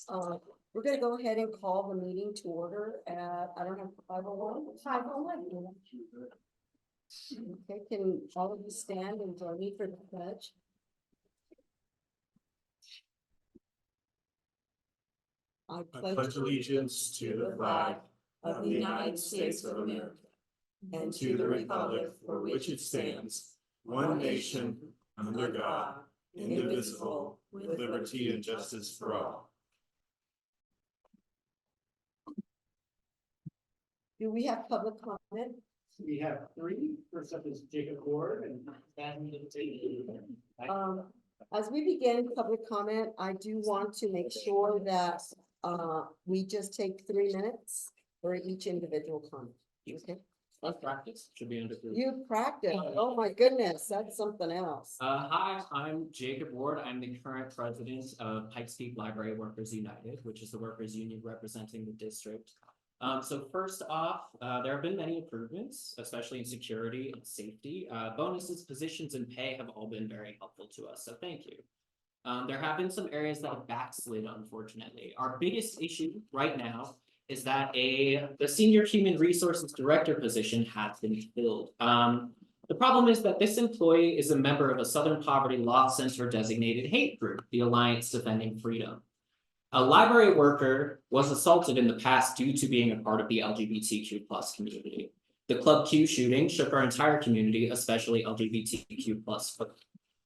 We're gonna go ahead and call the meeting to order at, I don't have 5:01. 5:01. Okay, can all of you stand and join me for the pledge? I pledge allegiance to the flag of the United States of America and to the republic for which it stands, one nation, under God, indivisible, with liberty and justice for all. Do we have public comment? We have three. First up is Jacob Ward and As we begin public comment, I do want to make sure that we just take 3 minutes for each individual comment. Okay, Let's practice. Should be under three. you practice. Oh my goodness, that's something else. Hi, I'm Jacob Ward. I'm the current president of Pikes Library Workers United, which is the workers union representing the district. So first off, there have been many improvements, especially in security and safety. Bonuses, positions, and pay have all been very helpful to us, so thank you. There have been some areas that have backslid, unfortunately. Our biggest issue right now is that the senior human resources director position has been filled. The problem is that this employee is a member of a Southern Poverty Law Center designated hate group, the Alliance Defending Freedom. A library worker was assaulted in the past due to being a part of the LGBTQ+ community. The Club Q shooting shook our entire community, especially LGBTQ+.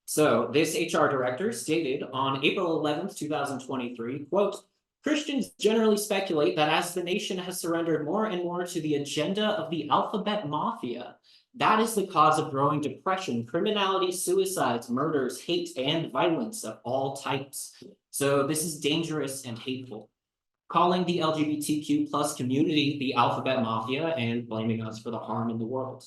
So this HR director stated on April 11th, 2023, quote, "Christians generally speculate that as the nation has surrendered more and more to the agenda of the alphabet mafia, that is the cause of growing depression, criminality, suicides, murders, hate, and violence of all types. So this is dangerous and hateful. Calling the LGBTQ+ community the alphabet mafia and blaming us for the harm in the world.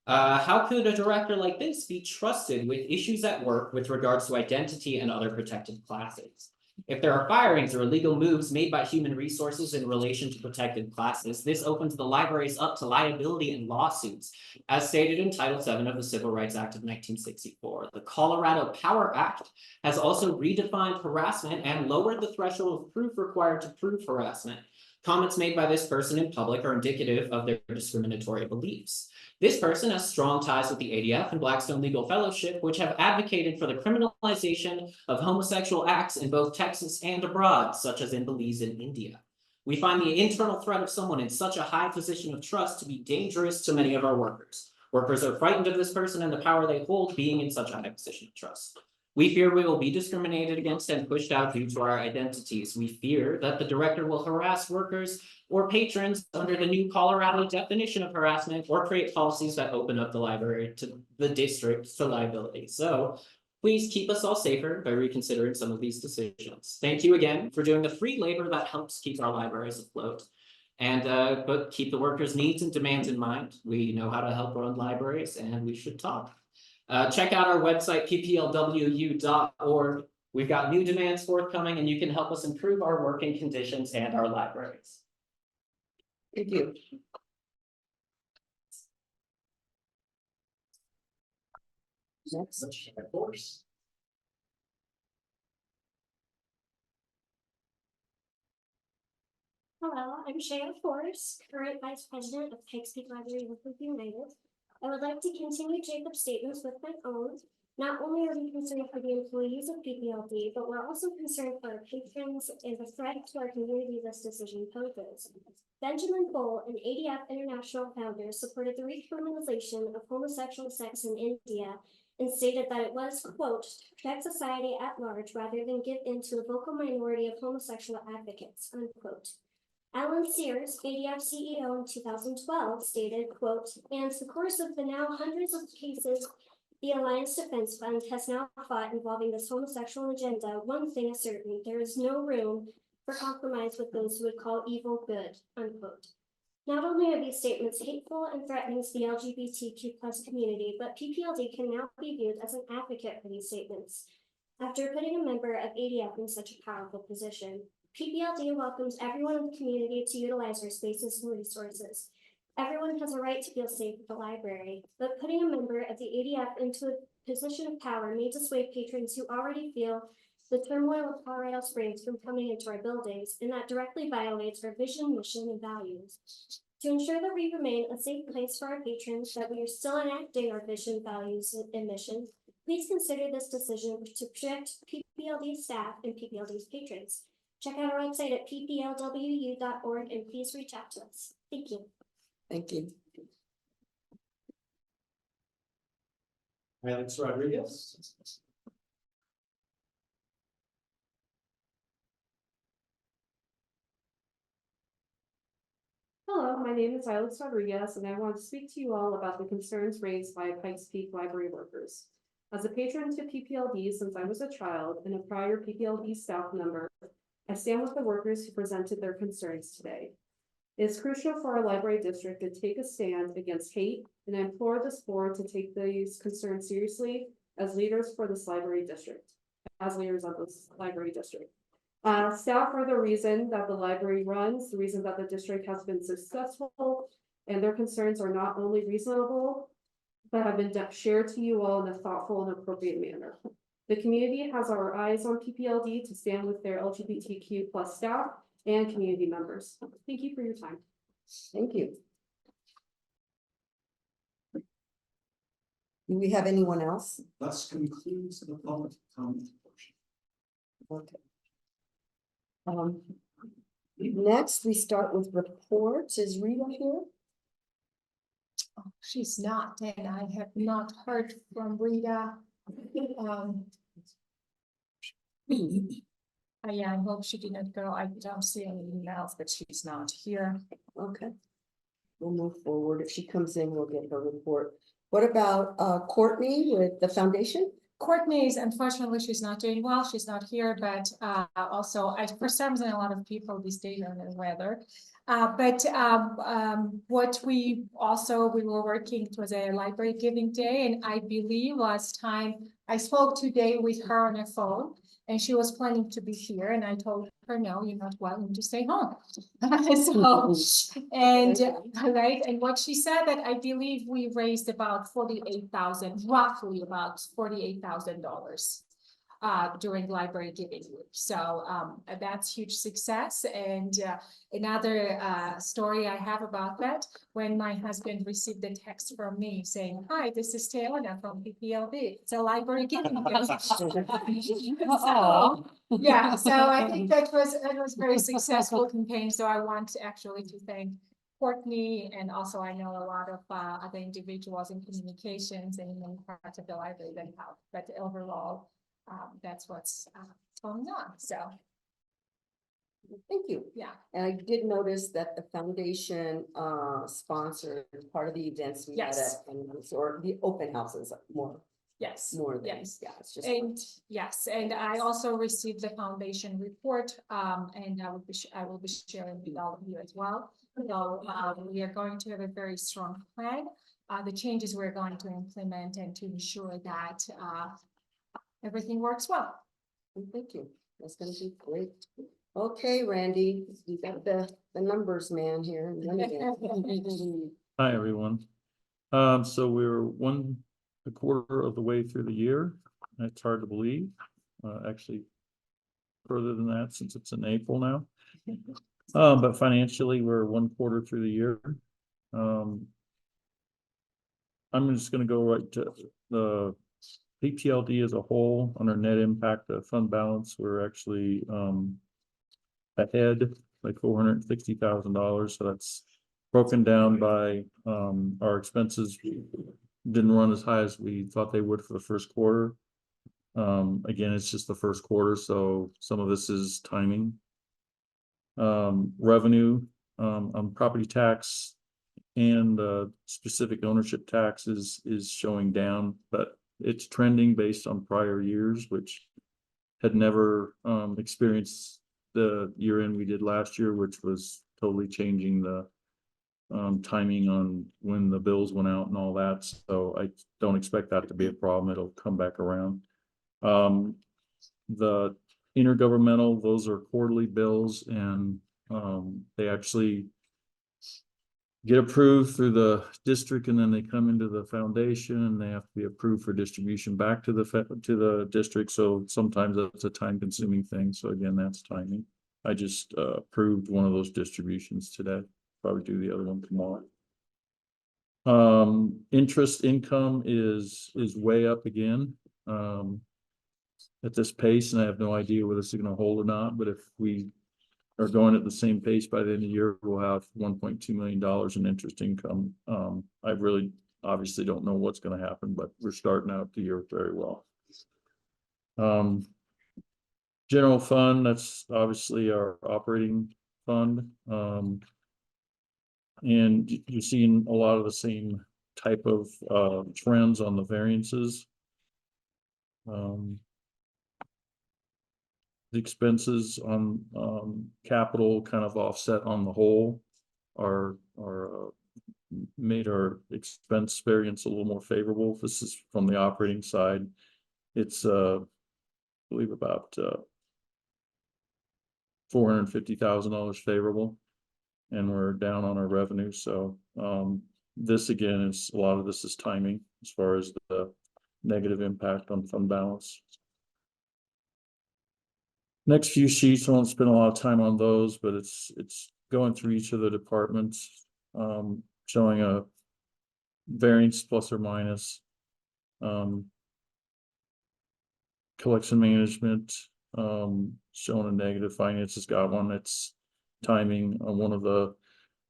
How could a director like this be trusted with issues at work with regards to identity and other protected classes? If there are firings or illegal moves made by human resources in relation to protected classes, this opens the libraries up to liability and lawsuits, as stated in Title VII of the Civil Rights Act of 1964. The Colorado Power Act has also redefined harassment and lowered the threshold of proof required to prove harassment. Comments made by this person in public are indicative of their discriminatory beliefs. This person has strong ties with the ADF and Blackstone Legal Fellowship, which have advocated for the criminalization of homosexual acts in both Texas and abroad, such as in Belize and India. We find the internal threat of someone in such a high position of trust to be dangerous to many of our workers. Workers are frightened of this person and the power they hold being in such a high position of trust. We fear we will be discriminated against and pushed out due to our identities. We fear that the director will harass workers or patrons under the new Colorado definition of harassment or create policies that open up the library to the district to liability. So please keep us all safer by reconsidering some of these decisions. Thank you again for doing the free labor that helps keep our libraries afloat. And but keep the workers' needs and demands in mind. We know how to help run libraries and we should talk. Check out our website, pplwu.org. We've got new demands forthcoming and you can help us improve our working conditions and our libraries. Thank you. Next. Of course. Hello, I'm Shayna Forrest, current Vice President of Pikes Peak Library Workers United. I would like to continue Jacob's statements with my own. Not only are we concerned for the employees of PPLD, but we're also concerned for our patrons and the threat to our community this decision poses. Benjamin Bull, an ADF International founder, supported the recriminalization of homosexual sex in India and stated that it was, quote, to protect society at large rather than give in to the vocal minority of homosexual advocates, unquote. Alan Sears, ADF CEO in 2012, stated, quote, and the course of the now hundreds of cases the Alliance Defense Fund has now fought involving this homosexual agenda, one thing is certain, there is no room for compromise with those who would call evil good, unquote. Not only are these statements hateful and threatening to the LGBTQ+ community, but PPLD can now be viewed as an advocate for these statements. After putting a member of ADF in such a powerful position, PPLD welcomes everyone in the community to utilize our spaces and resources. Everyone has a right to feel safe at the library, but putting a member of the ADF into a position of power may dissuade patrons who already feel the turmoil of Colorado Springs from coming into our buildings, and that directly violates our vision, mission, and values. To ensure that we remain a safe place for our patrons, that we are still enacting our vision, values, and mission, please consider this decision to protect PPLD staff and PPLD's patrons. Check out our website at pplwu.org and please reach out to us. Thank you. Thank you. Alex Rodriguez. Hello, my name is Alex Rodriguez, and I want to speak to you all about the concerns raised by Pikes Peak library workers. As a patron to PPLD since I was a child and a prior PPLD staff member, I stand with the workers who presented their concerns today. It is crucial for our library district to take a stand against hate, and I implore this board to take these concerns seriously as leaders for this library district, as leaders of this library district. Staff are the reason that the library runs, the reason that the district has been successful, and their concerns are not only reasonable, but have been shared to you all in a thoughtful and appropriate manner. The community has our eyes on PPLD to stand with their LGBTQ+ staff and community members. Thank you for your time. Thank you. Do we have anyone else? Thus concludes the public comment portion. Okay. Next, we start with reports. Is Rita here? She's not, and I have not heard from Rita. Yeah, I hope she didn't go. I don't see any emails, but she's not here. Okay. We'll move forward. If she comes in, we'll get her report. What about Courtney with the foundation? Courtney's, unfortunately, she's not doing well. She's not here, but also, for some reason, a lot of people these days are under the weather. What we were working, it was a library giving day, and I believe last time I spoke today with her on the phone, and she was planning to be here, and I told her, no, you're not welcome to stay home. Right, and what she said that I believe we raised about roughly about $48,000 during library giving week. So that's huge success. And another story I have about that, when my husband received a text from me saying, hi, this is Teona from PPLD. It's a library giving day. So, yeah, so I think that was very successful campaign. So I want actually to thank Courtney, and also I know a lot of other individuals in communications and in many parts of the library that help, but overall, that's what's going on. So Thank you. yeah, And I did notice that the foundation sponsored part of the events we had Yes. or the open houses more yes, than yes. yeah, it's just And yes, and I also received the foundation report, and I will be sharing with all of you as well. So we are going to have a very strong plan. The changes we're going to implement and to ensure that everything works well. Thank you. That's gonna be great. Okay, Randy, you got the numbers man here. Hi, everyone. So we're a quarter of the way through the year. It's hard to believe, actually further than that since it's in April now. But financially, we're one quarter through the year. I'm just gonna go right to the PPLD as a whole on our net impact of fund balance. We're actually ahead like $460,000. So that's broken down by our expenses didn't run as high as we thought they would for the first quarter. Again, it's just the first quarter, so some of this is timing. Revenue on property tax and specific ownership taxes is showing down, but it's trending based on prior years, which had never experienced the year end we did last year, which was totally changing the timing on when the bills went out and all that. So I don't expect that to be a problem. It'll come back around. The intergovernmental, those are quarterly bills, and they actually get approved through the district, and then they come into the foundation and they have to be approved for distribution back to the district. So sometimes that's a time consuming thing. So again, that's timing. I just approved one of those distributions today. Probably do the other one tomorrow. Interest income is way up again. At this pace, and I have no idea whether this is gonna hold or not, but if we are going at the same pace by the end of the year, we'll have $1.2 million in interest income. I really obviously don't know what's gonna happen, but we're starting out the year very well. General fund, that's obviously our operating fund. And you're seeing a lot of the same type of trends on the variances. The expenses on capital kind of offset on the whole are made our expense variance a little more favorable. This is from the operating side. It's I believe about $450,000 favorable, and we're down on our revenue. So this again is a lot of this is timing as far as the negative impact on fund balance. Next few sheets, I won't spend a lot of time on those, but it's going through each of the departments, showing a variance plus or minus. Collection management, showing a negative. Finance has got one. It's timing on one of the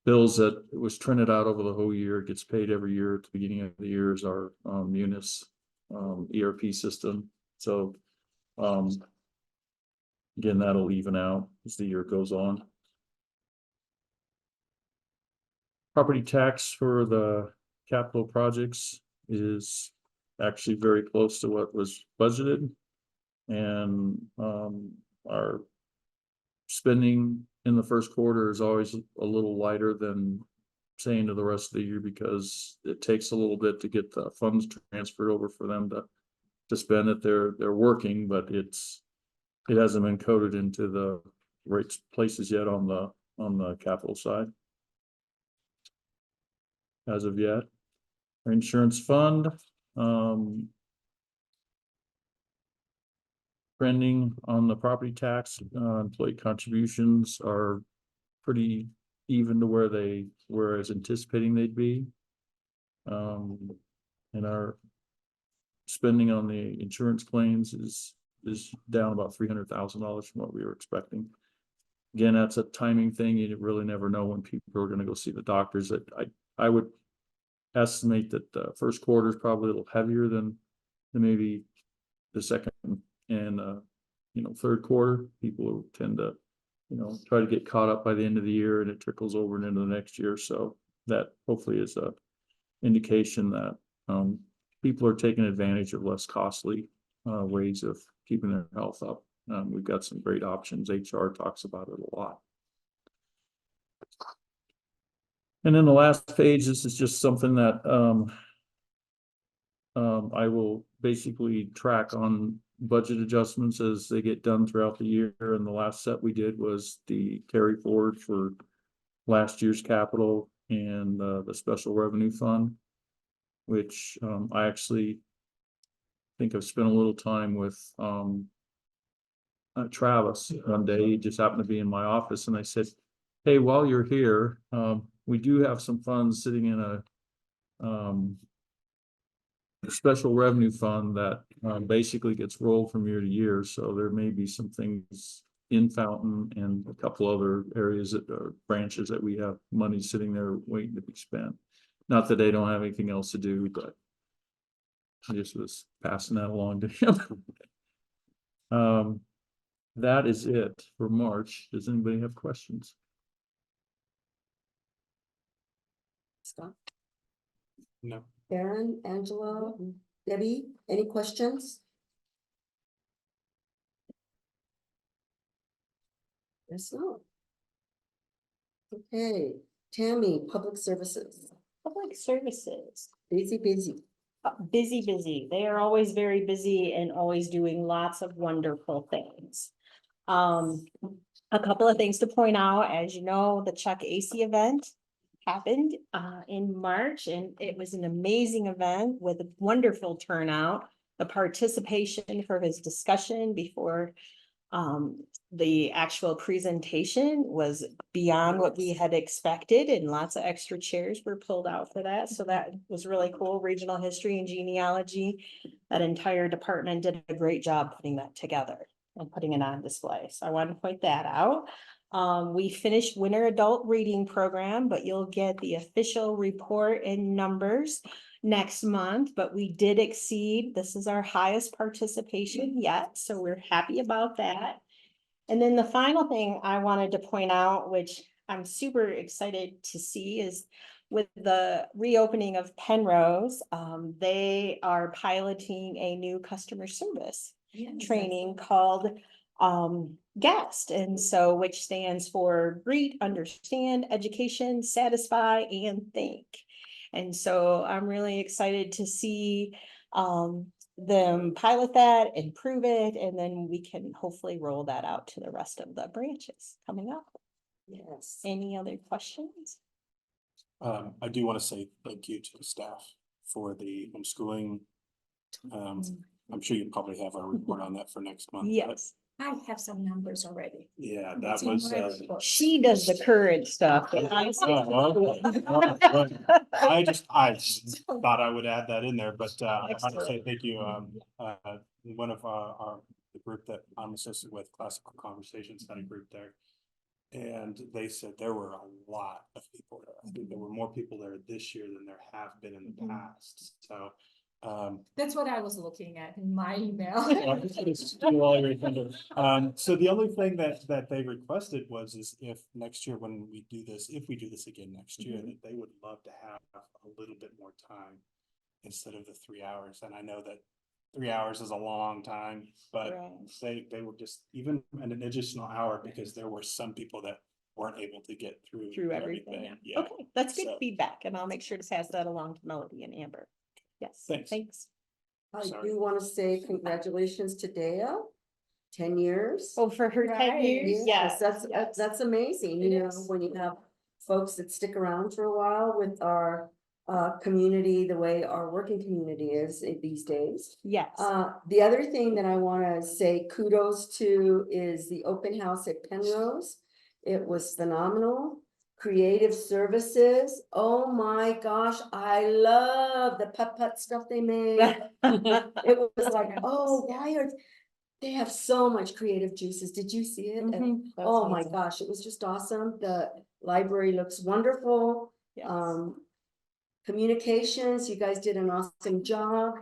bills that was trended out over the whole year. It gets paid every year at the beginning of the year is our Munis ERP system. So again, that'll even out as the year goes on. Property tax for the capital projects is actually very close to what was budgeted. And our spending in the first quarter is always a little lighter than saying to the rest of the year, because it takes a little bit to get the funds transferred over for them to spend it. They're working, but it hasn't been coded into the right places yet on the capital side as of yet. Our insurance fund, trending on the property tax, employee contributions are pretty even to where they were as anticipating they'd be. And our spending on the insurance claims is down about $300,000 from what we were expecting. Again, that's a timing thing. You really never know when people are going to go see the doctors. I would estimate that the first quarter is probably a little heavier than maybe the second and third quarter. People tend to try to get caught up by the end of the year, and it trickles over and into the next year. So that hopefully is a indication that people are taking advantage of less costly ways of keeping their health up. We've got some great options. HR talks about it a lot. And then the last page, this is just something that I will basically track on budget adjustments as they get done throughout the year. And the last set we did was the carry forward for last year's capital and the special revenue fund, which I actually think I've spent a little time with Travis one day. He just happened to be in my office, and I said, hey, while you're here, we do have some funds sitting in a special revenue fund that basically gets rolled from year to year. So there may be some things in Fountain and a couple other areas that are branches that we have money sitting there waiting to be spent. Not that they don't have anything else to do, but I just was passing that along to him. That is it for March. Does anybody have questions? Scott, No. Karen, Angela, Debbie, any questions? Yes, no. Okay, Tammy, public services, Public services, busy. busy. They are always very busy and always doing lots of wonderful things. A couple of things to point out, as you know, the Chuck AC event happened in March, and it was an amazing event with a wonderful turnout. The participation for his discussion before the actual presentation was beyond what we had expected, and lots of extra chairs were pulled out for that. So that was really cool. Regional history and genealogy, that entire department did a great job putting that together and putting it on display. So I wanted to point that out. We finished winter adult reading program, but you'll get the official report and numbers next month, but we did exceed, this is our highest participation yet, so we're happy about that. And then the final thing I wanted to point out, which I'm super excited to see, is with the reopening of Penrose, they are piloting a new customer service training called GUEST, and so which stands for Greet, Understand, Education, Satisfy, and Think. And so I'm really excited to see them pilot that, improve it, and then we can hopefully roll that out to the rest of the branches coming up. Yes. Any other questions? I do want to say thank you to the staff for the homeschooling. I'm sure you probably have our report on that for next month. but Yes, I have some numbers already. Yeah, that It's in was, my report. she does the current stuff. but I- I just thought I would add that in there, but I want to say thank you. One of the group that I'm associated with, Classical Conversations, had a group there. And they said there were a lot of people there. I think there were more people there this year than there have been in the past. So That's what I was looking at in my email. so the only thing that they requested is if next year when we do this, if we do this again next year, that they would love to have a little bit more time instead of the 3 hours. And I know that 3 hours is a long time, but Right. they were just even an additional hour because there were some people that weren't able to get through Everything. Yeah. Okay, that's good So- feedback, and I'll make sure to pass that along to Melody and Amber. Yes, Thanks. thanks. I Sorry. do want to say congratulations to Dea, 10 years. Oh, for her 10 Right. years? Yes, yes. that's amazing, It you know, is. when you have folks that stick around for a while with our community, the way our working community is these days. Yes. The other thing that I want to say kudos to is the open house at Penrose. It was phenomenal. Creative services. Oh my gosh, I love the putt stuff they made. It was like, oh, why are they have so much creative juices? Did you see it? Mhm, that's Oh my awesome. gosh, it was just awesome. The library looks wonderful. Yes. Communications, you guys did an awesome job.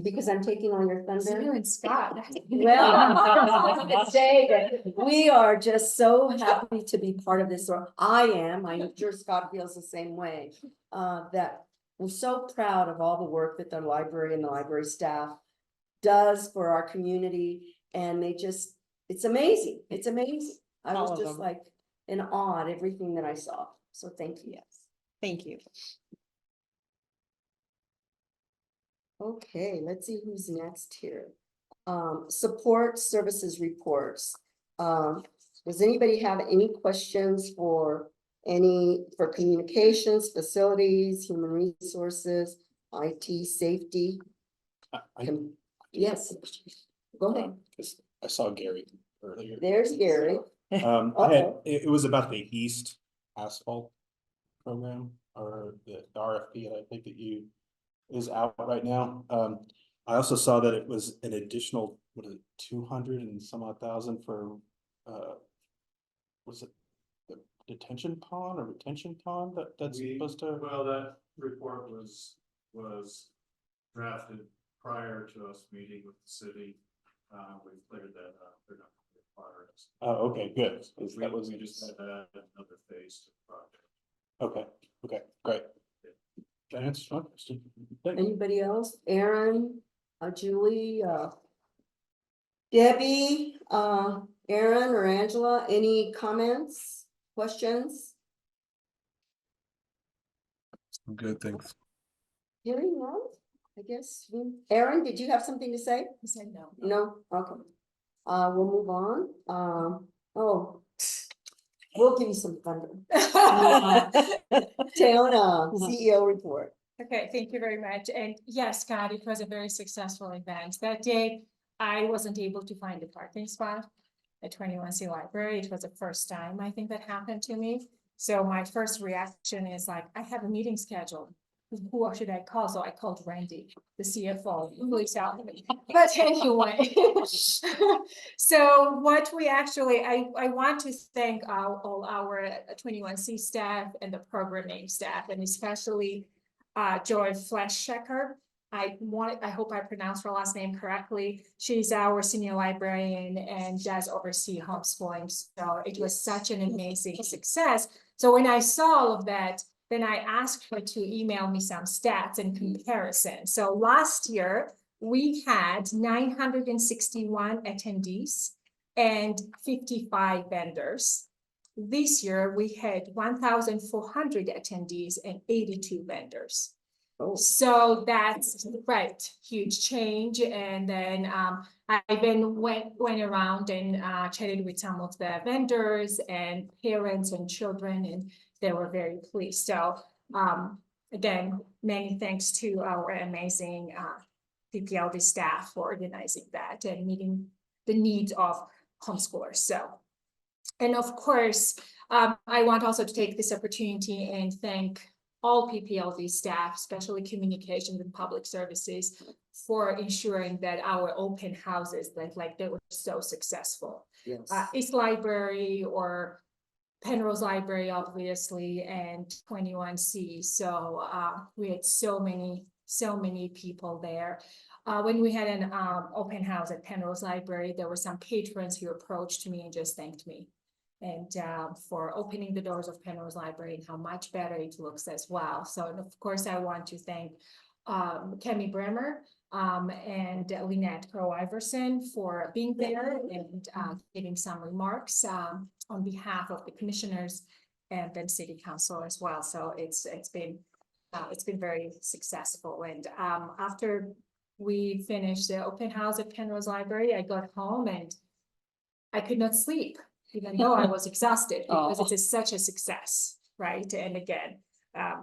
Because I'm taking on your So you thunder. and Scott. Well, I was gonna say that we are just so happy to be part of this, or I am, I'm sure Scott feels the same way. That we're so proud of all the work that the library and the library staff does for our community, and they just, it's amazing, it's amazing. I All was of just them. like in awe at everything that I saw, so thank you. Yes, thank you. Okay, let's see who's next here. Support services reports. Does anybody have any questions for communications, facilities, human resources, IT, safety? Yes, go ahead. Because I saw Gary earlier. There's Gary. It was about the East Asphalt program, or the RFP, I think that is out right now. I also saw that it was an additional, 200 and some odd thousand for, was it the detention pond or retention pond that's supposed to? Well, that report was drafted prior to us meeting with the city. We cleared that up. They're not gonna require us. Oh, okay, good. We just had to add another phase to the project. Okay, great. That answers my question. Thanks. Anybody else? Aaron, Julie, Debbie, Aaron or Angela, any comments, questions? Good, thanks. Hearing none, I guess. Aaron, did you have something to say? He said no. No, okay. We'll move on. Oh, We'll give you some thunder. Okay, Town CEO report. thank you very much. And yes, Scott, it was a very successful event. That day, I wasn't able to find a parking spot at 21C Library. It was the first time I think that happened to me. So my first reaction is like, I have a meeting scheduled. Who should I call? So I called Randy, the CFO, please help me. But anyway. So what we actually, I want to thank all our 21C staff and the programming staff, and especially Joy Fleschecker. I hope I pronounced her last name correctly. She's our senior librarian and does oversee homeschooling. So it was such an amazing success. So when I saw all of that, then I asked her to email me some stats and comparison. So last year, we had 961 attendees and 55 vendors. This year, we had 1,400 attendees and 82 vendors. Oh. So that's right, huge change. And then I then went around and chatted with some of the vendors and parents and children, and they were very pleased. So again, many thanks to our amazing PPLD staff for organizing that and meeting the needs of homeschoolers. So, and of course, I want also to take this opportunity and thank all PPLD staff, especially communications and public services, for ensuring that our open houses, like they were so successful. Yes. East Library or Penrose Library, obviously, and 21C. So we had so many people there. When we had an open house at Penrose Library, there were some patrons who approached me and just thanked me. And for opening the doors of Penrose Library and how much better it looks as well. So, and of course, I want to thank Kemi Bremer and Lynette Crow-Iverson for being there and giving some remarks on behalf of the commissioners and then City Council as well. So it's been very successful. And after we finished the open house at Penrose Library, I got home and I could not sleep, even though I was exhausted, because it is such a success, right? And again,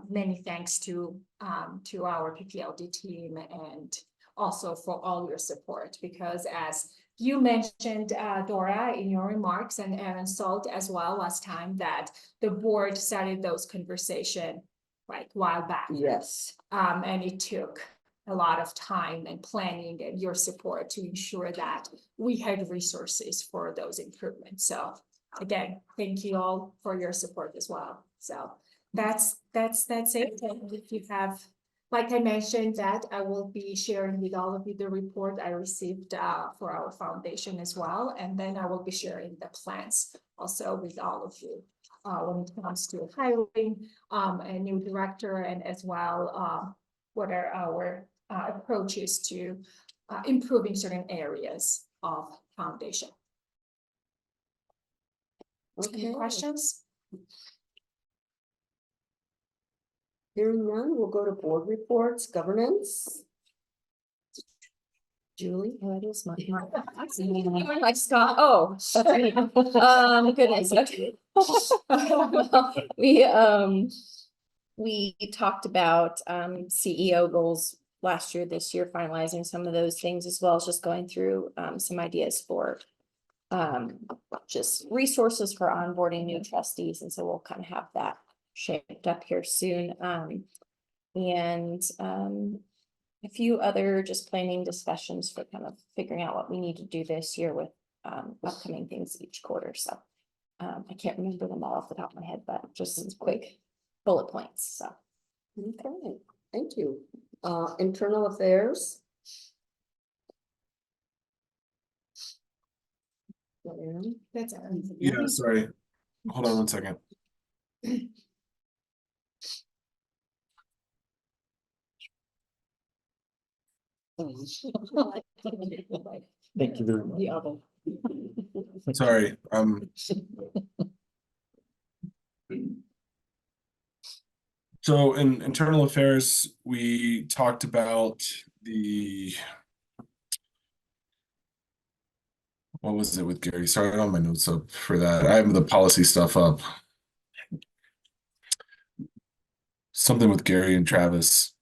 many thanks to our PPLD team and also for all your support, because as you mentioned, Dora, in your remarks, and Aaron Salt as well last time, that the board started those conversations like a while back. Yes. And it took a lot of time and planning and your support to ensure that we had resources for those improvements. So again, thank you all for your support as well. So that's it. And if you have, like I mentioned, that I will be sharing with all of you the report I received for our foundation as well. And then I will be sharing the plans also with all of you when it comes to hiring a new director, and as well what are our approaches to improving certain areas of foundation. Okay. Any questions? Hearing none, we'll go to board reports, governance. Julie? Oh, it is my. Like Scott, oh, that's me. Goodness. Okay. Well, we talked about CEO goals last year, this year, finalizing some of those things, as well as just going through some ideas for just resources for onboarding new trustees. And so we'll kind of have that shaped up here soon. And a few other just planning discussions for kind of figuring out what we need to do this year with upcoming things each quarter. So I can't remember them all off the top of my head, but just some quick bullet points. So Okay, thank you. Internal affairs. That's Yeah, sorry. Hold on one second. Thank you very much. the other. Sorry. So in internal affairs, we talked about the what was it with Gary? Sorry, I don't have my notes up for that. I have the policy stuff up. Something with Gary and Travis.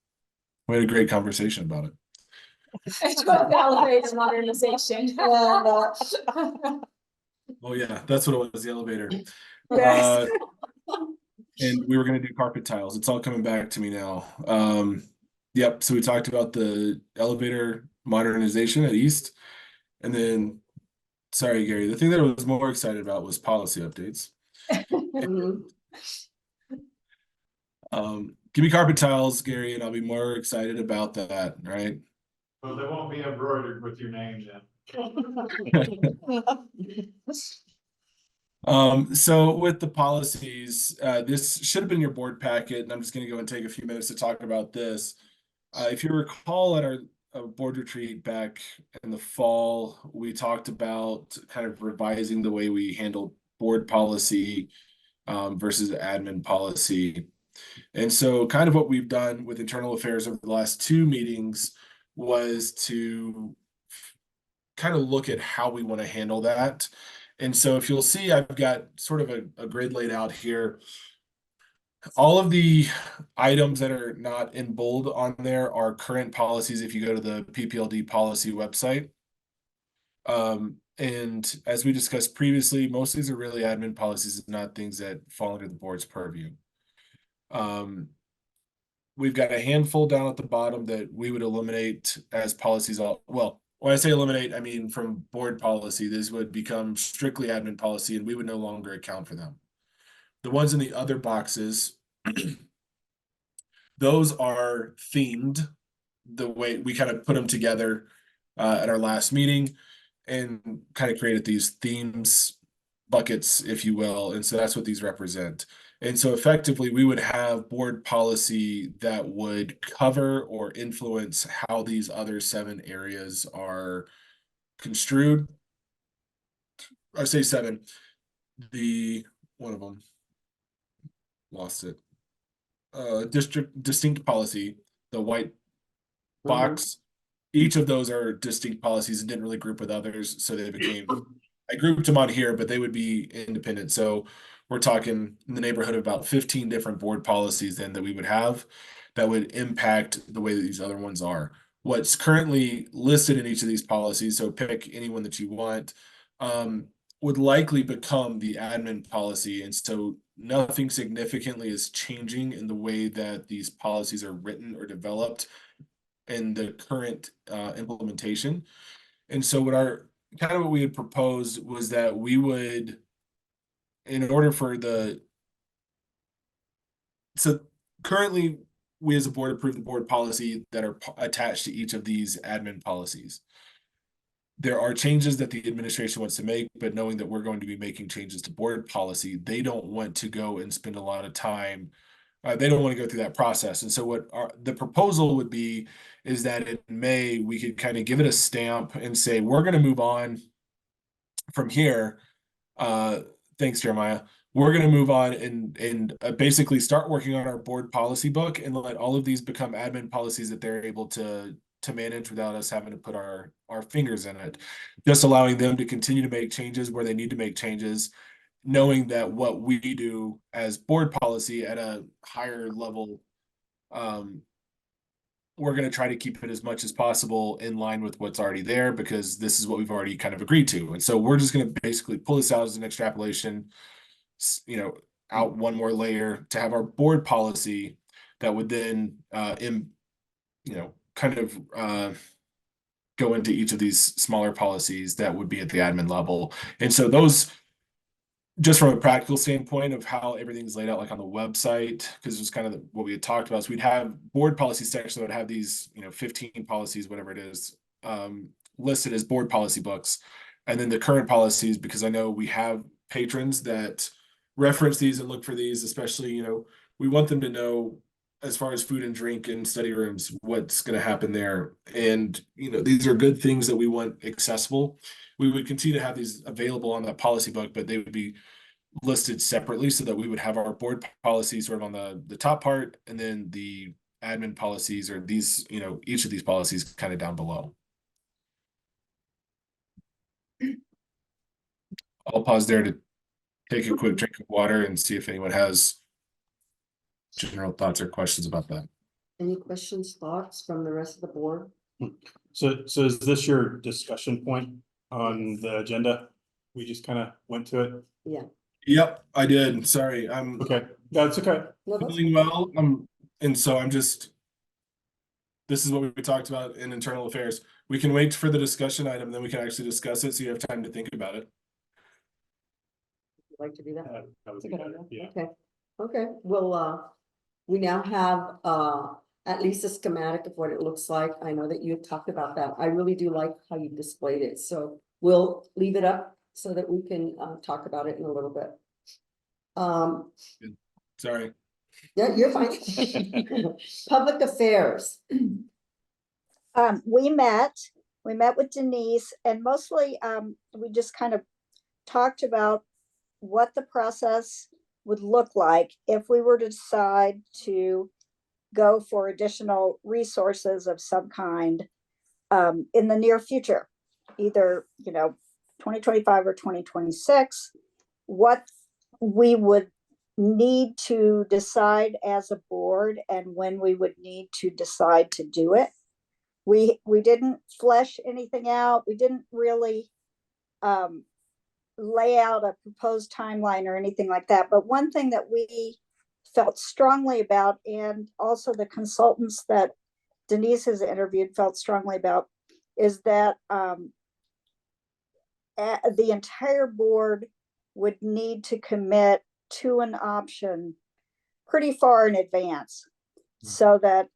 We had a great conversation about it. It was elevator modernization. Oh yeah, that's what it was, the elevator. Yes. And we were gonna do carpet tiles. It's all coming back to me now. Yep, so we talked about the elevator modernization at East. And then, sorry, Gary, the thing that I was more excited about was policy updates. Mhm. Give me carpet tiles, Gary, and I'll be more excited about that, right? But they won't be embroidered with your name then. So with the policies, this should have been your board packet, and I'm just gonna go and take a few minutes to talk about this. If you recall at our board retreat back in the fall, we talked about kind of revising the way we handle board policy versus admin policy. And so kind of what we've done with internal affairs over the last two meetings was to kind of look at how we want to handle that. And so if you'll see, I've got sort of a grid laid out here. All of the items that are not in bold on there are current policies if you go to the PPLD policy website. And as we discussed previously, most of these are really admin policies, not things that fall under the board's purview. We've got a handful down at the bottom that we would eliminate as policies. Well, when I say eliminate, I mean from board policy, this would become strictly admin policy and we would no longer account for them. The ones in the other boxes, those are themed the way we kind of put them together at our last meeting and kind of created these themes buckets, if you will. And so that's what these represent. And so effectively, we would have board policy that would cover or influence how these other 7 areas are construed. I say 7. The one of them lost it. District distinct policy, the white box. Each of those are distinct policies and didn't really group with others, so they became. I grouped them on here, but they would be independent. So we're talking in the neighborhood of about 15 different board policies then that we would have that would impact the way that these other ones are. What's currently listed in each of these policies, so pick any one that you want, would likely become the admin policy. And so nothing significantly is changing in the way that these policies are written or developed in the current implementation. And so what we had proposed was that we would, in order for so currently we as a board approve the board policy that are attached to each of these admin policies. There are changes that the administration wants to make, but knowing that we're going to be making changes to board policy, they don't want to go and spend a lot of time. They don't want to go through that process. And so what the proposal would be is that in May, we could kind of give it a stamp and say, we're going to move on from here. Thanks, Jeremiah. We're going to move on and basically start working on our board policy book and let all of these become admin policies that they're able to manage without us having to put our fingers in it. Just allowing them to continue to make changes where they need to make changes, knowing that what we do as board policy at a higher level, we're going to try to keep it as much as possible in line with what's already there because this is what we've already kind of agreed to. And so we're just going to basically pull this out as an extrapolation, out one more layer to have our board policy that would then, kind of go into each of these smaller policies that would be at the admin level. And so those, just from a practical standpoint of how everything's laid out, like on the website, because it was kind of what we had talked about. So we'd have board policy section that would have these, 15 policies, whatever it is, listed as board policy books. And then the current policies, because I know we have patrons that reference these and look for these, especially, we want them to know as far as food and drink and study rooms, what's going to happen there. And, these are good things that we want accessible. We would continue to have these available on that policy book, but they would be listed separately so that we would have our board policies sort of on the top part and then the admin policies or these, each of these policies kind of down below. I'll pause there to take a quick drink of water and see if anyone has general thoughts or questions about that. Any questions, thoughts from the rest of the board? So is this your discussion point on the agenda? We just kind of went to it. Yep, I did. Sorry, I'm Okay, that's okay. No, that's- feeling well. And so I'm just. This is what we talked about in internal affairs. We can wait for the discussion item, then we can actually discuss it, so you have time to think about it. Like to do that? That would That's a be good better. idea. Yeah. Okay, well, we now have, at least a schematic of what it looks like. I know that you had talked about that. I really do like how you displayed it, so we'll leave it up so that we can, talk about it in a little bit. Sorry. Yeah, you're fine. Public affairs. We met with Denise, and mostly, we just kind of talked about what the process would look like if we were to decide to go for additional resources of some kind in the near future, either, 2025 or 2026, what we would need to decide as a board and when we would need to decide to do it. We didn't flesh anything out. We didn't really lay out a proposed timeline or anything like that. But one thing that we felt strongly about, and also the consultants that Denise has interviewed felt strongly about, is that the entire board would need to commit to an option pretty far in advance, so that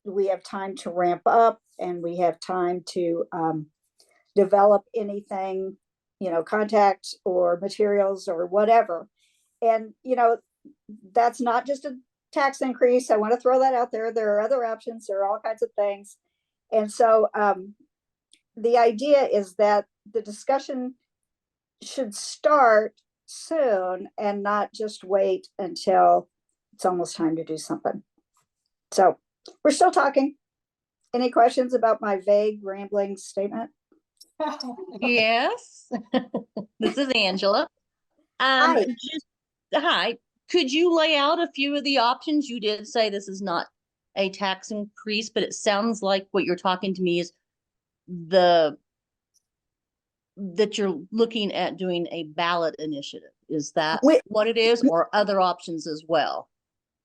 we have time to ramp up and we have time to develop anything, contacts or materials or whatever. And, that's not just a tax increase. I want to throw that out there. There are other options. There are all kinds of things. And so the idea is that the discussion should start soon and not just wait until it's almost time to do something. So we're still talking. Any questions about my vague rambling statement? Yes, this is Angela. Hi. Hi, could you lay out a few of the options? You did say this is not a tax increase, but it sounds like what you're talking to me is that you're looking at doing a ballot initiative. Is that what it is, or other options as well?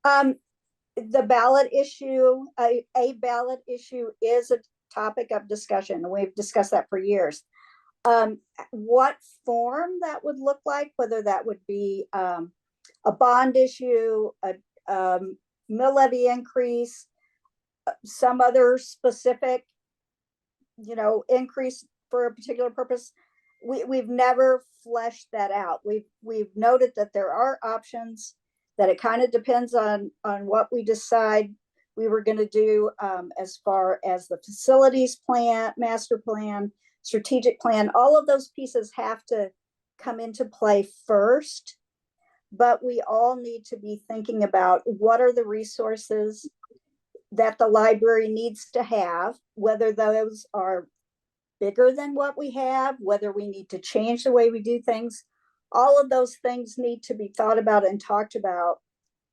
The ballot issue, a ballot issue is a topic of discussion, and we've discussed that for years. What form that would look like, whether that would be a bond issue, a mill levy increase, some other specific, increase for a particular purpose. We've never fleshed that out. We've noted that there are options, that it kind of depends on what we decide we were going to do as far as the facilities plan, master plan, strategic plan. All of those pieces have to come into play first, but we all need to be thinking about what are the resources that the library needs to have, whether those are bigger than what we have, whether we need to change the way we do things. All of those things need to be thought about and talked about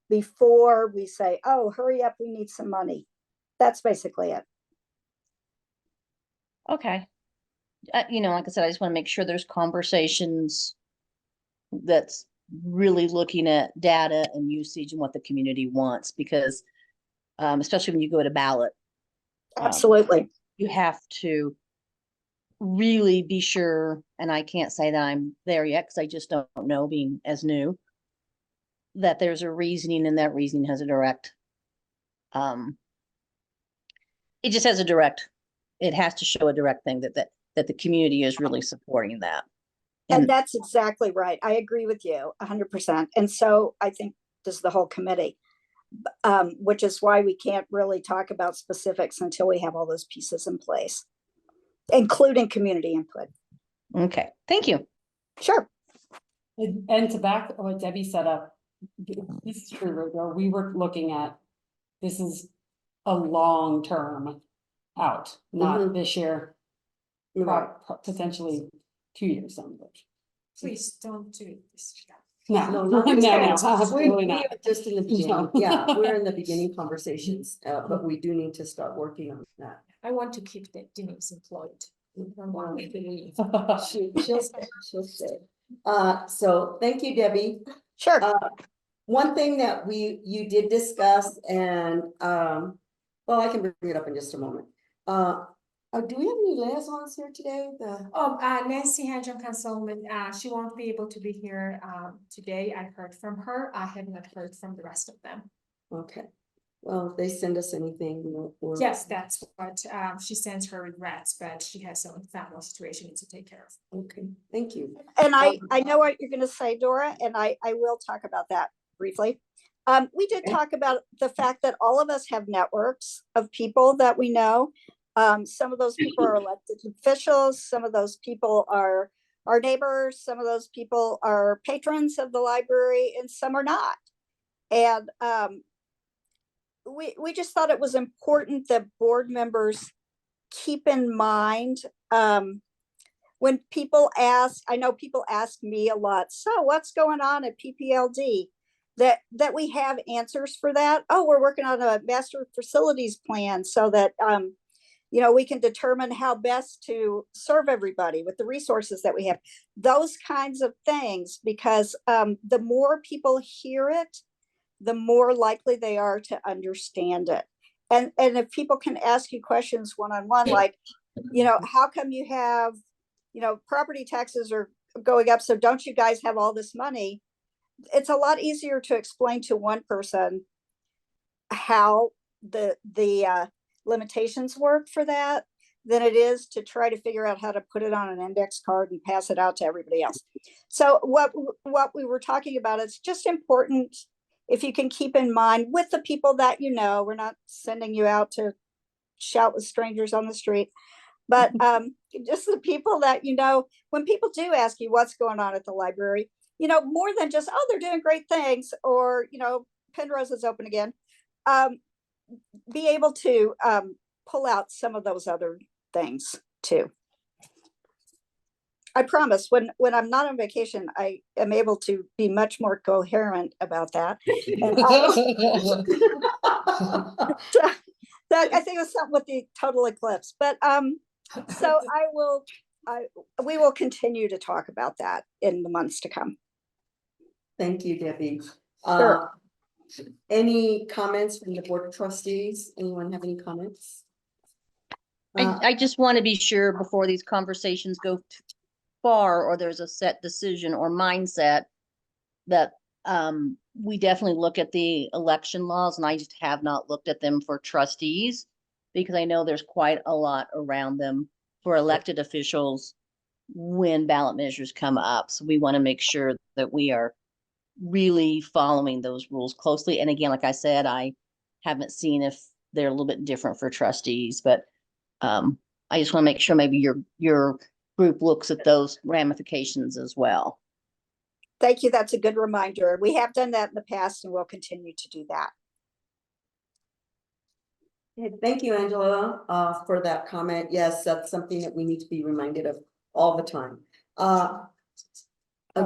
before we say, oh, hurry up, we need some money. That's basically it. Okay. Like I said, I just want to make sure there's conversations that's really looking at data and usage and what the community wants, because especially when you go to ballot, Absolutely. you have to really be sure, and I can't say that I'm there yet because I just don't know, being as new, that there's a reasoning, and that reasoning has a direct, it just has a direct, it has to show a direct thing that the community is really supporting that. And that's exactly right. I agree with you 100%. And so I think this is the whole committee, which is why we can't really talk about specifics until we have all those pieces in place, including community input. Okay, thank you. Sure. And to back what Debbie set up, this is true, Rodrigo. We were looking at, this is a long term out, not this year, Right. potentially 2 years, some of which. Please don't do this. No, No, not no, yet. no, absolutely We not. are just in the beginning, No. yeah, we're in the beginning conversations, but we do need to start working on that. I want to keep Denise employed. I don't want her to leave. She'll stay, she'll stay. So thank you, Debbie. Sure. One thing that you did discuss and, well, I can bring it up in just a moment. Do we have any liaisons here today? Nancy Hanjum Consulman, she won't be able to be here, today. I heard from her. I have not heard from the rest of them. Okay, well, if they send us anything, we'll. Yes, that's what, she sends her regrets, but she has some family situation to take care of. Okay, thank you. And I know what you're gonna say, Dora, and I will talk about that briefly. We did Okay. talk about the fact that all of us have networks of people that we know. Some of those people are elected officials, some of those people are our neighbors, some of those people are patrons of the library, and some are not. And we just thought it was important that board members keep in mind, when people ask, I know people ask me a lot, so what's going on at PPLD? That we have answers for that. Oh, we're working on a master facilities plan so that, we can determine how best to serve everybody with the resources that we have. Those kinds of things, because the more people hear it, the more likely they are to understand it. And if people can ask you questions one-on-one, like, how come you have, property taxes are going up, so don't you guys have all this money? It's a lot easier to explain to one person how the limitations work for that than it is to try to figure out how to put it on an index card and pass it out to everybody else. So what we were talking about, it's just important if you can keep in mind with the people that we're not sending you out to shout with strangers on the street, but just the people that, when people do ask you what's going on at the library, more than just, oh, they're doing great things, or, Penrose is open again, be able to pull out some of those other things too. I promise when I'm not on vacation, I am able to be much more coherent about that. And that I think it was something with the total eclipse, but so we will continue to talk about that in the months to come. Thank you, Debbie. Sure. Any comments from the board of trustees? Anyone have any comments? I just want to be sure before these conversations go too far, or there's a set decision or mindset, that we definitely look at the election laws, and I just have not looked at them for trustees, because I know there's quite a lot around them for elected officials when ballot measures come up. So we want to make sure that we are really following those rules closely. And again, like I said, I haven't seen if they're a little bit different for trustees, but I just want to make sure maybe your group looks at those ramifications as well. Thank you. That's a good reminder. We have done that in the past and we'll continue to do that. Thank you, Angela, for that comment. Yes, that's something that we need to be reminded of all the time.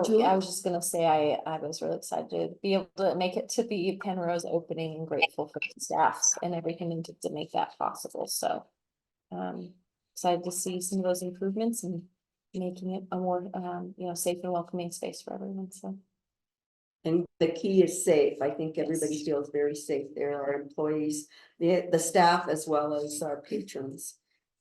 Julie? I was just gonna say, I was really excited to be able to make it to the Penrose opening and grateful for the staff and everything to make that possible. So excited to see some of those improvements and making it a more safe and welcoming space for everyone. So. And the key is safe. I think everybody feels very safe there, our employees, the staff, as well as our patrons.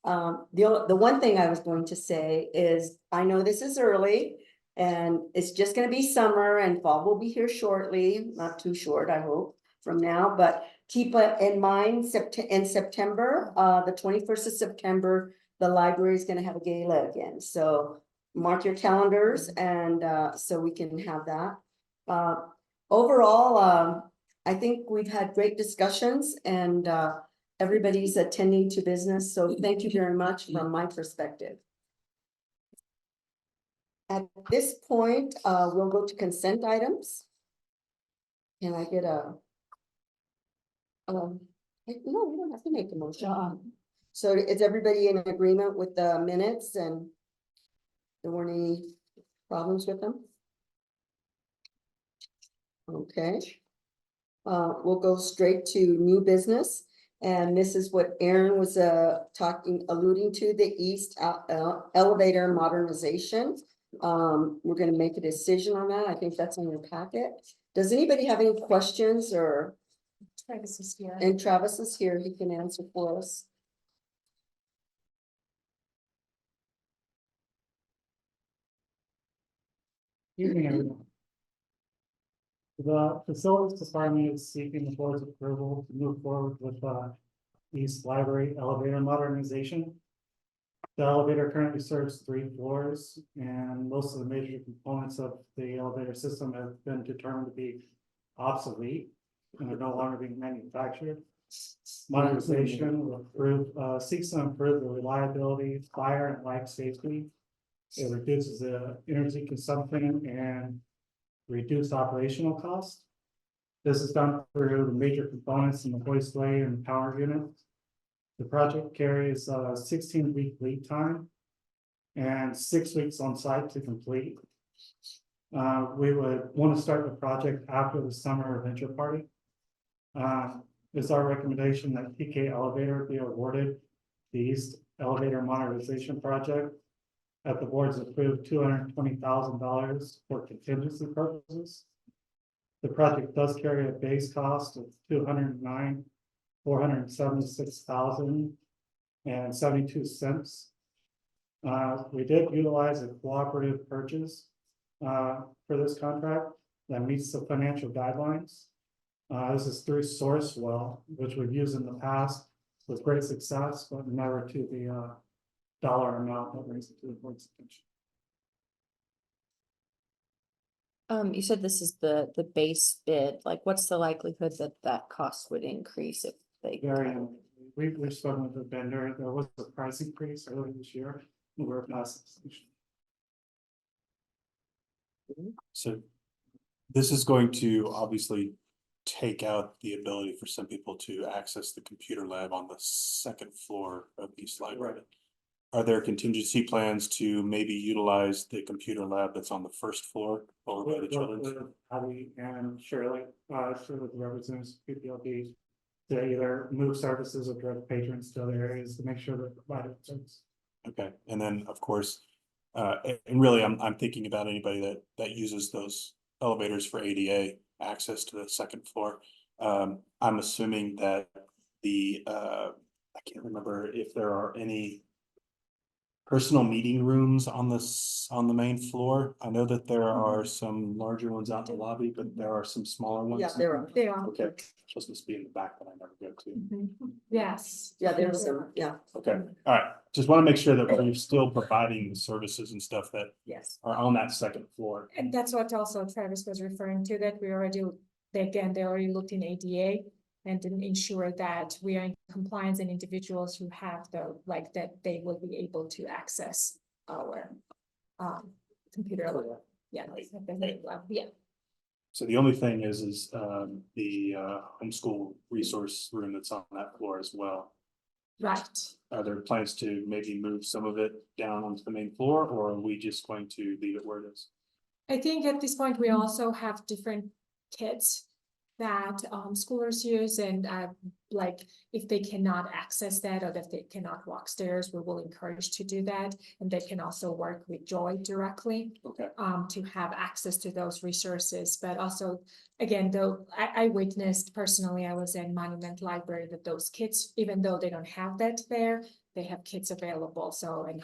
The one thing I was going to say is, I know this is early and it's just going to be summer, and fall will be here shortly, not too short, I hope, from now, but keep in mind in September, the 21st of September, the library is going to have a gala again. So mark your calendars, and so we can have that. Overall, I think we've had great discussions, and everybody's attending to business. So thank you very much from my perspective. At this point, we'll go to consent items. Can I get no, we don't have to make a motion. So is everybody in agreement with the minutes, and there weren't any Problems with them? Okay. We'll go straight to new business. And this is what Aaron was alluding to, the east elevator modernization. We're gonna make a decision on that. I think that's in your packet. Does anybody have any questions or, Travis is here. and Travis is here, he can answer for us. Evening, everyone. The facilities department is seeking the board's approval to move forward with East Library elevator modernization. The elevator currently serves 3 floors, and most of the major components of the elevator system have been determined to be obsolete and are no longer being manufactured. Modernization will seeks to improve the reliability, fire and life safety. It reduces the energy consumption and reduce operational costs. This is done through the major components in the hoistway and power unit. The project carries a 16-week lead time and 6 weeks on site to complete. We would want to start the project after the summer adventure party. It's our recommendation that PK Elevator be awarded the East Elevator Modernization Project at the board's approved $220,000 for contingency purposes. The project does carry a base cost of $209,476,072. We did utilize a cooperative purchase for this contract that meets the financial guidelines. This is through Sourcewell, which we've used in the past with great success, but never to the dollar amount that brings it to the board's attention. You said this is the base bid, like what's the likelihood that that cost would increase if they? We've spoken with the vendor, there was a price increase earlier this year, and we're past the solution. So this is going to obviously take out the ability for some people to access the computer lab on the 2nd floor of East Library. Are there contingency plans to maybe utilize the computer lab that's on the 1st floor over by the children's? Abby and Shirley, with the representatives of PPLD, to either move services or direct patrons to other areas to make sure they're provided service. Okay, and then of course, and really I'm thinking about anybody that uses those elevators for ADA access to the 2nd floor. I'm assuming that I can't remember if there are any personal meeting rooms on the main floor. I know that there are some larger ones out in the lobby, but there are some smaller ones. Yeah, there are. They are. Okay, supposed to be in the back that I never go to. Yes. Yeah, there's some, yeah. Okay, all right. Just want to make sure that we're still providing the services and stuff that Yes. are on that 2nd floor. And that's what also Travis was referring to, that we already, they already looked in ADA and didn't ensure that we are in compliance, and individuals who have that they will be able to access our computer. Yeah. Yeah. So the only thing is the homeschool resource room that's on that floor as well. Right. Are there plans to maybe move some of it down onto the main floor, or are we just going to leave it where it is? I think at this point, we also have different kits that schoolers use, and like if they cannot access that, or if they cannot walk stairs, we will encourage to do that, and they can also work with Joy directly. Okay. To have access to those resources. But also, again, though I witnessed personally, I was in Monument Library, that those kids, even though they don't have that there, they have kits available. So, and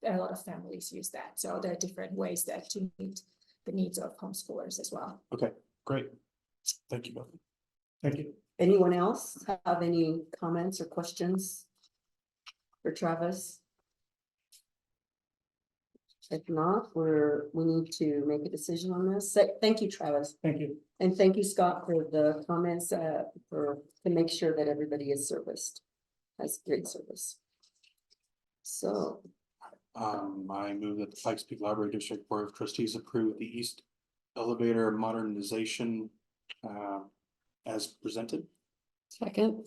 a lot of families use that. So there are different ways that to meet the needs of homeschoolers as well. Okay, great. Thank you both. Thank you. Anyone else have any comments or questions for Travis? If not, we need to make a decision on this. Thank you, Travis. Thank you. And thank you, Scott, for the comments, to make sure that everybody is serviced, has great service. So. I move that the Pikes Peak Library District Board of Trustees approve the East Elevator Modernization as presented. Second.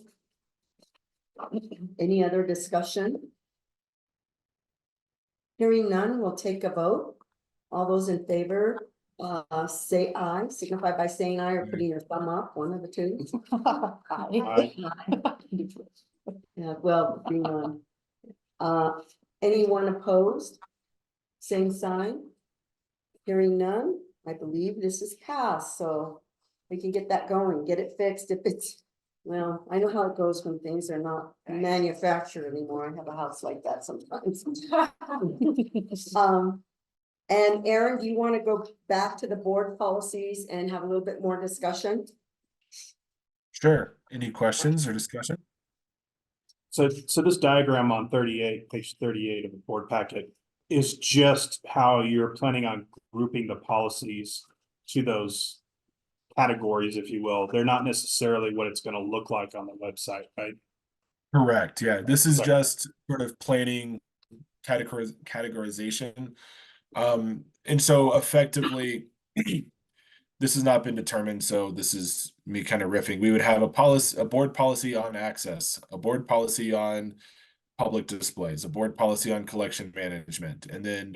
Any other discussion? Hearing none, we'll take a vote. All those in favor, say aye, signify by saying aye or putting your thumb up, one of the two. Aye. Yeah, well, being on. Anyone opposed? Same sign? Hearing none, I believe this is passed, so we can get that going, get it fixed if it's, well, I know how it goes when things are not manufactured anymore. I have a house like that sometimes. And Aaron, do you want to go back to the board policies and have a little bit more discussion? Sure. Any questions or discussion? So this diagram on page 38 of the board packet is just how you're planning on grouping the policies to those categories, if you will. They're not necessarily what it's gonna look like on the website, right? Correct. Yeah, this is Okay. just sort of planning categorization. And so effectively, this has not been determined, so this is me kind of riffing. We would have a board policy on access, a board policy on public displays, a board policy on collection management, and then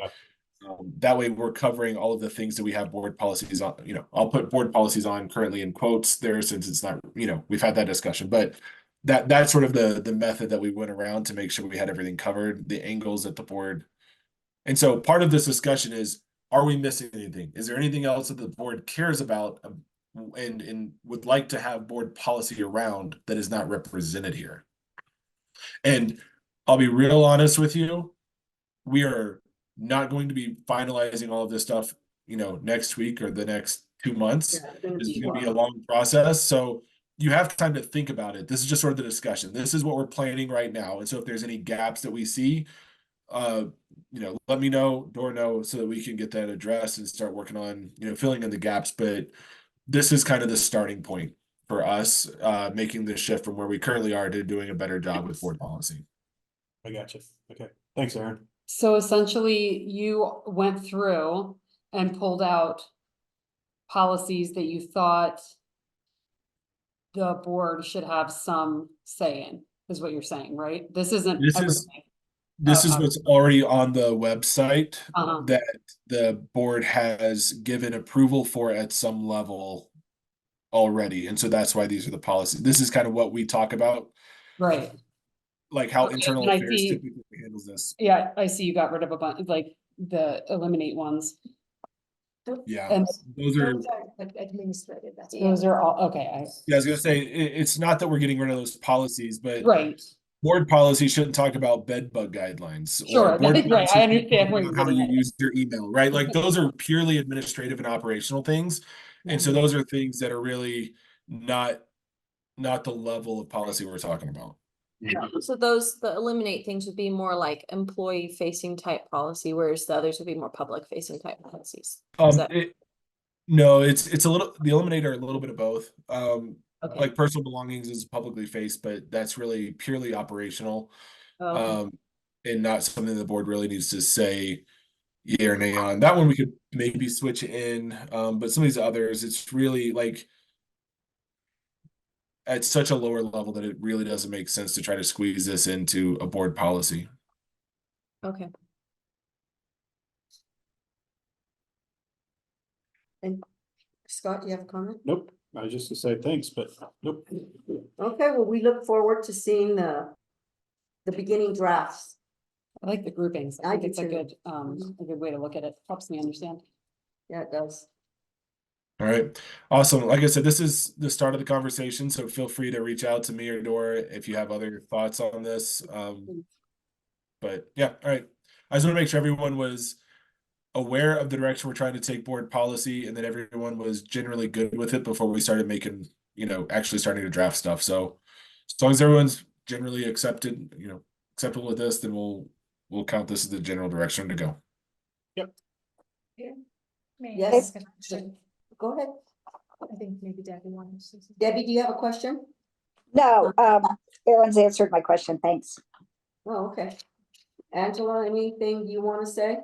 that way we're covering all of the things that we have board policies on. I'll put board policies on currently in quotes there since it's not, we've had that discussion, but that's sort of the method that we went around to make sure we had everything covered, the angles that the board. And so part of this discussion is, are we missing anything? Is there anything else that the board cares about and would like to have board policy around that is not represented here? And I'll be real honest with you, we are not going to be finalizing all of this stuff, next week or the next 2 months. This is going to be a long process. So you have time to think about it. This is just sort of the discussion. This is what we're planning right now. And so if there's any gaps that we see, let me know, so that we can get that addressed and start working on, filling in the gaps. But this is kind of the starting point for us, making the shift from where we currently are to doing a better job with board policy. I got you. Okay, thanks, Aaron. So essentially, you went through and pulled out policies that you thought the board should have some say in, is what you're saying, right? This isn't everything. This is what's already on the website Uh-huh. that the board has given approval for at some level already. And so that's why these are the policies. This is kind of what we talk about. Right. Like how Okay, internal and I affairs see- typically handles this. Yeah, I see you got rid of a bunch, like the eliminate ones. Yeah, And those are. Administrative, that's. those are all, okay, Yeah, I was gonna say, it's not that we're getting rid of those policies, but right. board policy shouldn't talk about bed bug guidelines. Sure, Or board right, policy I shouldn't understand talk where about you're how getting you at. use your email, right? Like those are purely administrative and operational things. And so those are things that are really not the level of policy we're talking about. So the eliminate things would be more like employee facing type policy, whereas the others would be more public facing type policies. No, it's a little, the eliminate are a little bit of both. Okay. Like personal belongings is publicly faced, but that's really purely operational. Okay. And not something the board really needs to say yay or nay on. That one we could maybe switch in, but some of these others, it's really like at such a lower level that it really doesn't make sense to try to squeeze this into a board policy. Okay. And Scott, you have a comment? Nope, I was just gonna say thanks, but nope. Okay, well, we look forward to seeing the beginning drafts. I like the groupings. I I think do it's a too. good way to look at it. Helps me understand. Yeah, it does. All right, awesome. Like I said, this is the start of the conversation, so feel free to reach out to me or Dora if you have other thoughts on this. But yeah, all right. I just want to make sure everyone was aware of the direction we're trying to take board policy and that everyone was generally good with it before we started making, actually starting to draft stuff. So as long as everyone's generally acceptable with this, then we'll count this as the general direction to go. Yep. May I Yes. ask a question? Go ahead. I think maybe Debbie wanted to say something. Debbie, do you have a question? No, Aaron's answered my question. Thanks. Oh, okay. Angela, anything you want to say?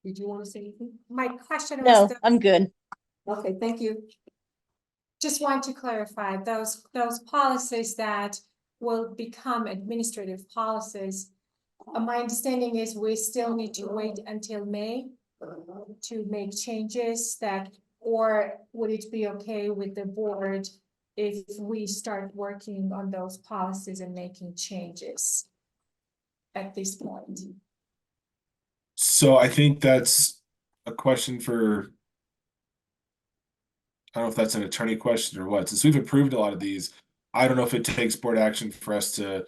Did you want to say anything? My question was, No, I'm good. Okay, thank you. just want to clarify, those policies that will become administrative policies, My understanding is we still need to wait until May to make changes that, or would it be okay with the board if we start working on those policies and making changes at this point? So I think that's a question for. I don't know if that's an attorney question or what, since we've approved a lot of these, I don't know if it takes board action for us to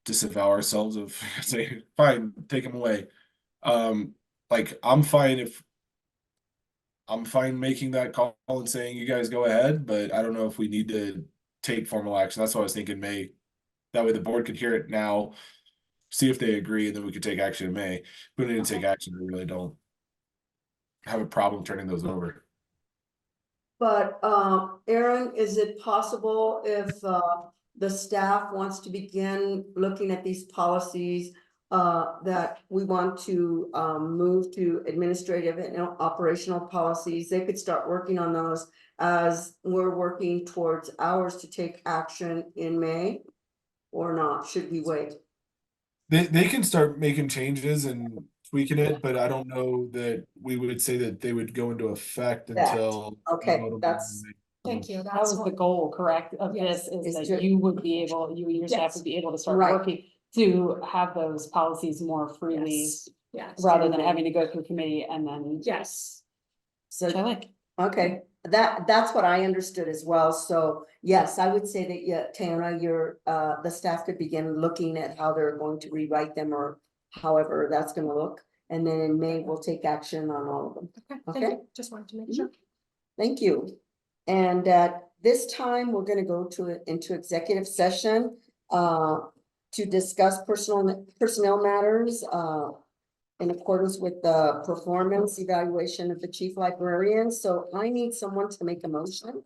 disavow ourselves of say, fine, take them away. Like I'm fine making that call and saying you guys go ahead, but I don't know if we need to take formal action. That's why I was thinking May. That way the board could hear it now, see if they agree, and then we could take action in May. If we need to take action, we really don't have a problem turning those over. But, Aaron, is it possible if, the staff wants to begin looking at these policies, that we want to, move to administrative and operational policies? They could start working on those as we're working towards ours to take action in May, or not? Should we wait? They can start making changes and tweaking it, but I don't know that we would say that they would go into effect until. Okay, that's, Thank you. That That's was the what, goal, correct, of Yes, this, is is that to- you would be able, you and your staff Yes. would be able to start Right. working to have those policies more freely, yes, yes, rather than having to go through committee and then. yes. so. Which I like. Okay, that's what I understood as well, so yes, I would say that, yeah, Tana, the staff could begin looking at how they're going to rewrite them or however that's gonna look. And then in May, we'll take action on all of them. Okay, Okay. thank you. Just wanted to make sure. Thank you. And at this time, we're gonna go into executive session, to discuss personnel matters, in accordance with the performance evaluation of the chief librarian. So I need someone to make a motion.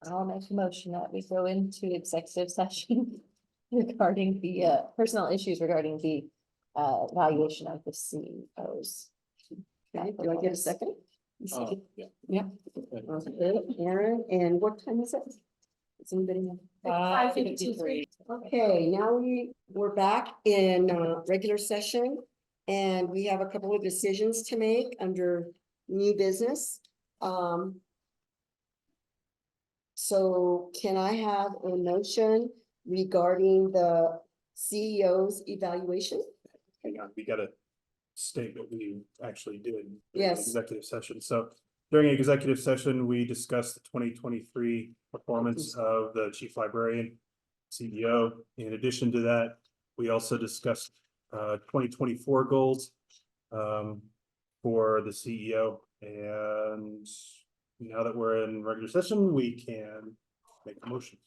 I'll make a motion that we go into executive session regarding the personnel issues regarding the evaluation of the CEOs. Okay, do I get a second? Yeah. Okay, Aaron, and what time is it? Does anybody know? 5:53. Okay, now we're back in regular session. And we have a couple of decisions to make under new business. So can I have a motion regarding the CEO's evaluation? Hang on, we gotta state what we actually did. in Yes. Executive session. So during executive session, we discussed the 2023 performance of the chief librarian, CEO. In addition to that, we also discussed 2024 goals for the CEO. And now that we're in regular session, we can make a motion.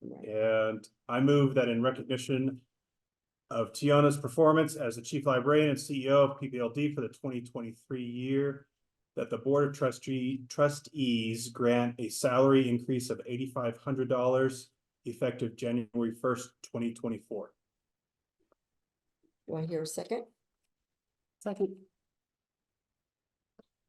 And I move that in recognition of Tiana's performance as the chief librarian and CEO of PPLD for the 2023 year, that the Board of Trustees grant a salary increase of $8,500 effective January 1st, 2024. Do I hear a second? Second.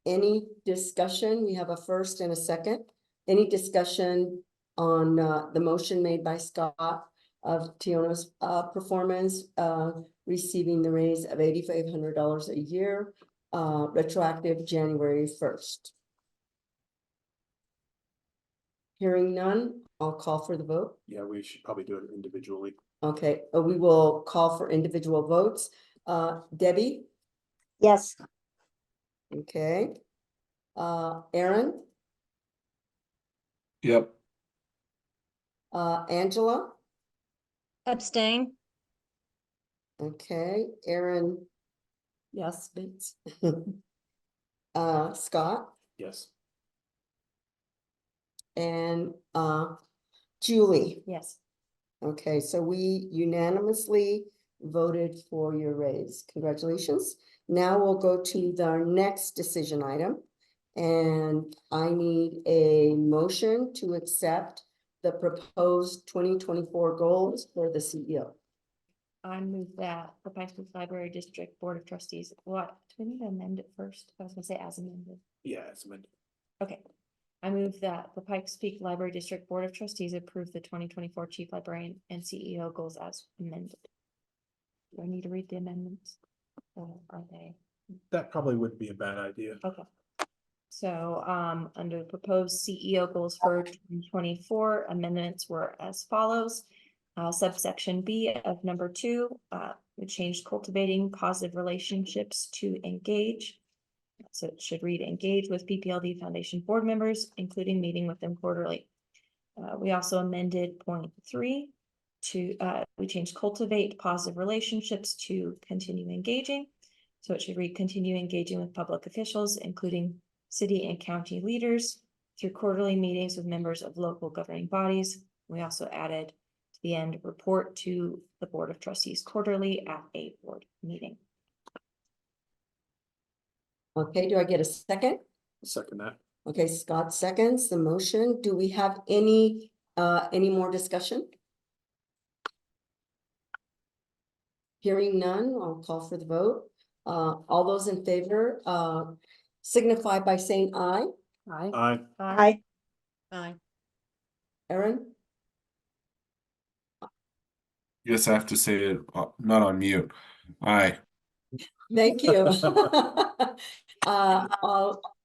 Any discussion? We have a first and a second. Any discussion on the motion made by Scott of Tiana's performance, receiving the raise of $8,500 a year, retroactive January 1st? Hearing none, I'll call for the vote. Yeah, we should probably do it individually. Okay, we will call for individual votes. Debbie? Yes. Okay. Aaron? Yep. Angela? Abstain. Okay, Aaron, Yes, Bates. Scott Yes. and Julie. Yes. Okay, so we unanimously voted for your raise. Congratulations. Now we'll go to the next decision item. And I need a motion to accept the proposed 2024 goals for the CEO. I move that the Pikes Peak Library District Board of Trustees, what, do we need to amend it first? I was gonna say as amended. Yeah, it's amended. Okay. I move that the Pikes Peak Library District Board of Trustees approve the 2024 Chief Librarian and CEO goals as amended. Do I need to read the amendments? Or are they? That probably would be a bad idea. Okay. So, under the proposed CEO goals for 2024, amendments were as follows. Subsection B of number 2, we changed cultivating positive relationships to engage. So it should read engage with PPLD Foundation board members, including meeting with them quarterly. We also amended point 3 to, we changed cultivate positive relationships to continue engaging. So it should read continue engaging with public officials, including city and county leaders through quarterly meetings with members of local governing bodies. We also added to the end report to the Board of Trustees quarterly at a board meeting. Okay, do I get a second? Second that. Okay, Scott seconds the motion. Do we have any more discussion? Hearing none, I'll call for the vote. All those in favor, signify by saying aye. Aye. Aye. Aye. Aye. Erin? Yes, I have to say it, not on mute. Aye. Thank you.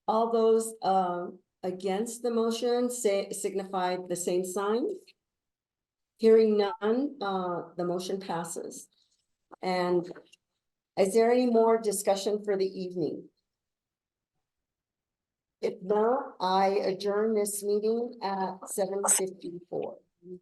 All those against the motion signify the same sign. Hearing none, the motion passes. And is there any more discussion for the evening? If not, I adjourn this meeting at 7:54.